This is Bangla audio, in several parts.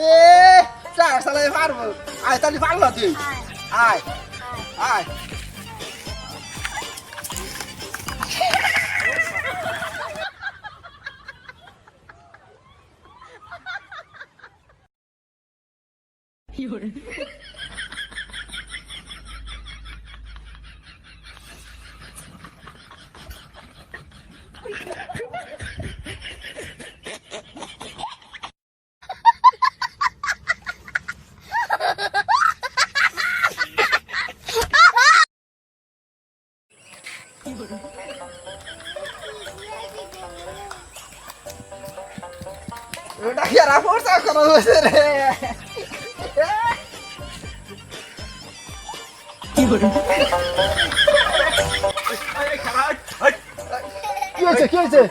এ চার সালে পারবো আয় তাহলে পারলো তুই আয় আয় Udah kira forza kalau besar. কি হয়েছে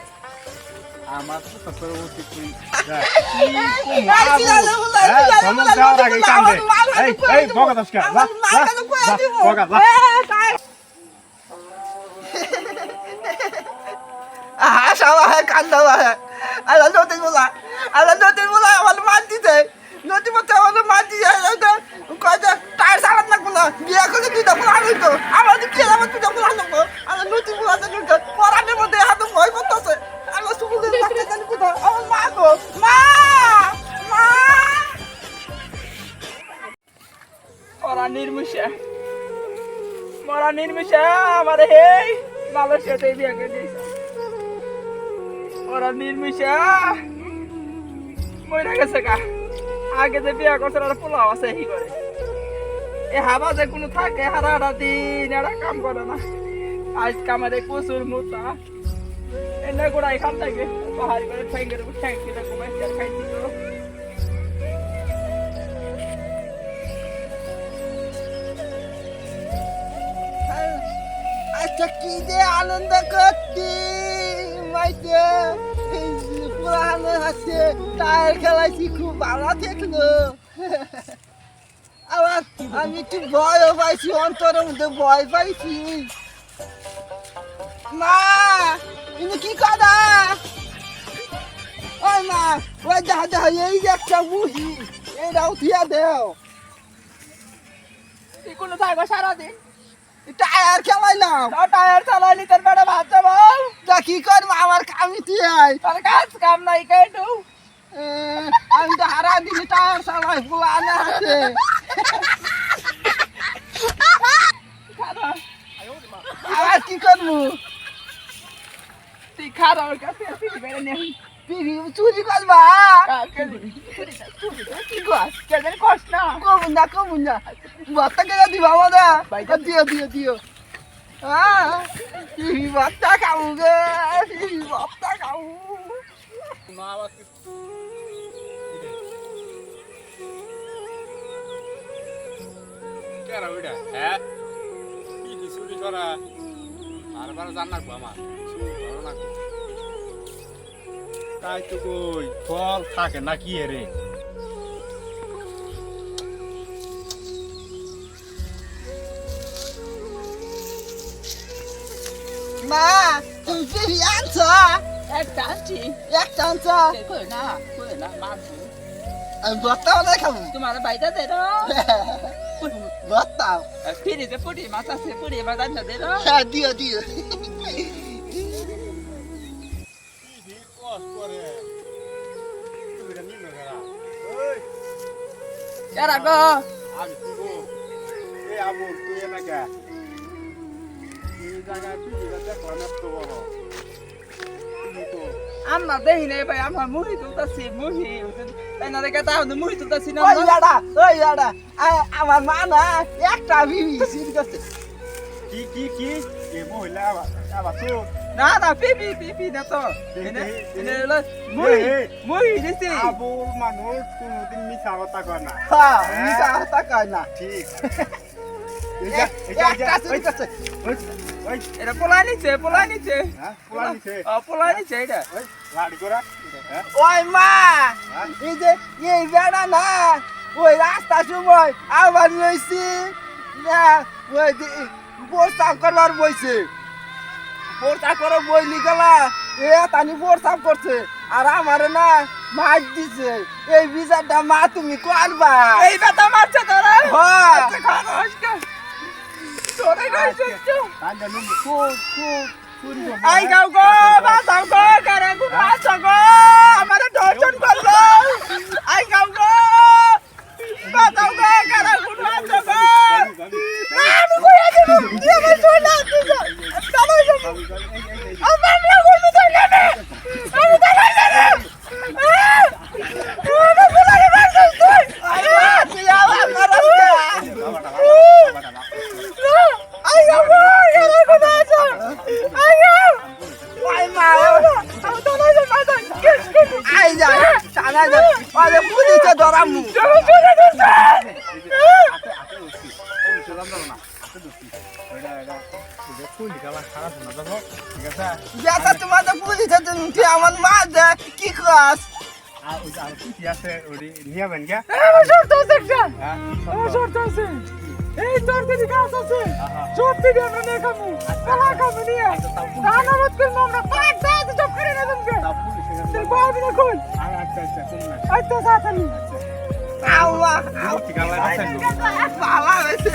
আমার তো সতর উচিত তুই কান্দা আল্লাহ নদী বলা আমার মার দিতে নদী মতো আমার মার দিয়ে টায়ার চালান লাগবো না বিয়ে করে দুইটা ফুল হইতো আমার কি আমার দুইটা ফুল আনবো আমার নদী বলাতে পরানের মধ্যে হাত ভয় করতেছে আমার সুকুলের বাচ্চা জানি কোথাও আমার মা গো মা মা মরা নির্মিশা আমার হেই মালয়েশিয়াতে বিয়ে করে দিয়েছে ওরা নির্মিশা মরে গেছে গা আগে যে বিয়ে করছে আর পোলাও আছে হি করে এ হাবা যে কোনো থাকে হারা দিন এরা কাম করে না আজ কামারে প্রচুর মোটা এনে গোড়াই খাম থাকে পাহাড়ি করে ঠ্যাঙ্গের উপর ঠ্যাং কিনে কমাই খাইছি তো আচ্ছা কি যে আনন্দ করছি মাইতে পুরানো হাসছে টায়ার খেলাইছি খুব ভালো থাকলো আবার আমি একটু ভয়ও পাইছি অন্তরের মধ্যে ভয় পাইছি মা ইনি কি কথা ওই মা ওই দেখা এই যে একটা বুঝি এটা উঠিয়া দেও তুই কোনো থাকো সারাদিন টায়ার খেলাইলাম টায়ার চালাইলি তোর বেড়া ভাত যাবো তা কি করবো আমার কামিতে আয় তোর কাজ কাম নাই কেটু আমি তো হারা দিন টায়ার চালাই ফুলা আনা হাতে আর কি করবো তুই খার আমার কাছে আসবি বেড়ে নেই পিড়ি চুরি করবা কি গাছ কেন কষ্ট না কমুন না ভর্তা কেনা দিবা আমাদের দিও পিড়ি ভর্তা খাবো গে পিড়ি ভর্তা খাবো কেরা ওইটা হ্যাঁ কি চুরি করা আর বার জান রাখবো আমার তাই তো কই ফল থাকে না কি রে মা তুমি পিড়ি আনছ একটা আনছি একটা আনছ কই না মানছি আমি ভর্তা বানাই খাবো তোমার বাইটা দে রে ভর্তা ফিরিতে পুরি মাছ আছে পুরি মাছ আনতে দে রে হ্যাঁ দিও এরা গো আমি তুই এই আবুল তুই না কে এই জায়গায় তুই দেখো না তো বড় তুমি তো আমরা দেখি নাই ভাই আমরা মুহি তুলতাছি মুহি তাই না রেখে তাহলে মুহি তুলতাছি না ওই দাদা আমার মা না একটা বিবি সিল করছে কি এ মহিলা আবার তো না পিপি না তো মুহি দিছি আবুল মানুষ কোনদিন মিছা কথা কয় না হ্যাঁ মিছা কথা কয় না ঠিক একটা সিল করছে এটা পোলাই নিছে হ্যাঁ পোলা নিছে পোলাই নিছে এটা লাড়ি করা হ্যাঁ ওই মা এই যে এই বেড়া না ওই রাস্তা সময় আবার লইছি না ওই প্রস্তাব করবার বইছে প্রস্তাব করে বইলি গেলা এ তানি প্রস্তাব করছে আর আমার না মাছ দিছে এই বিচারটা মা তুমি করবা এই কথা মারছে তোরা হ্যাঁ আচ্ছা খারাপ তোরে কইছিস কান্দা নুন খুব চুরি আই গাও গো বাঁচাও গো কারে গো বাঁচাও গো আমারে ধর্ষণ করলো আই গাও গো বাঁচাও গো কারে গো বাঁচাও গো আমি কইয়া দেব তুই আমার চলে আসছিস চলো আমার না করবি তো না আমি তো না আমি বলে মারছিস তুই তুই আমার মারাস আই গাও গো কারে গো বাঁচাও আই গাও আই মা আমি তো না বাঁচাও আই যা সানা যা আরে পুলিশে ধরামু চলো চলে দোস্ত যেটা তোমাদের পুলিশে তুমি আমার মা দে কি খাস আমার শর্ত আছে একটা আমার শর্ত আছে এই তোর দিদি গাছ আছে সব দিদি আমরা নিয়ে খাবো কলা খাবো নিয়ে রানাবত করবো আমরা পাঁচ দাঁত সব করে না তোমাকে তোর বাবি না কই আচ্ছা সাতানি আল্লাহ ভালো হয়েছে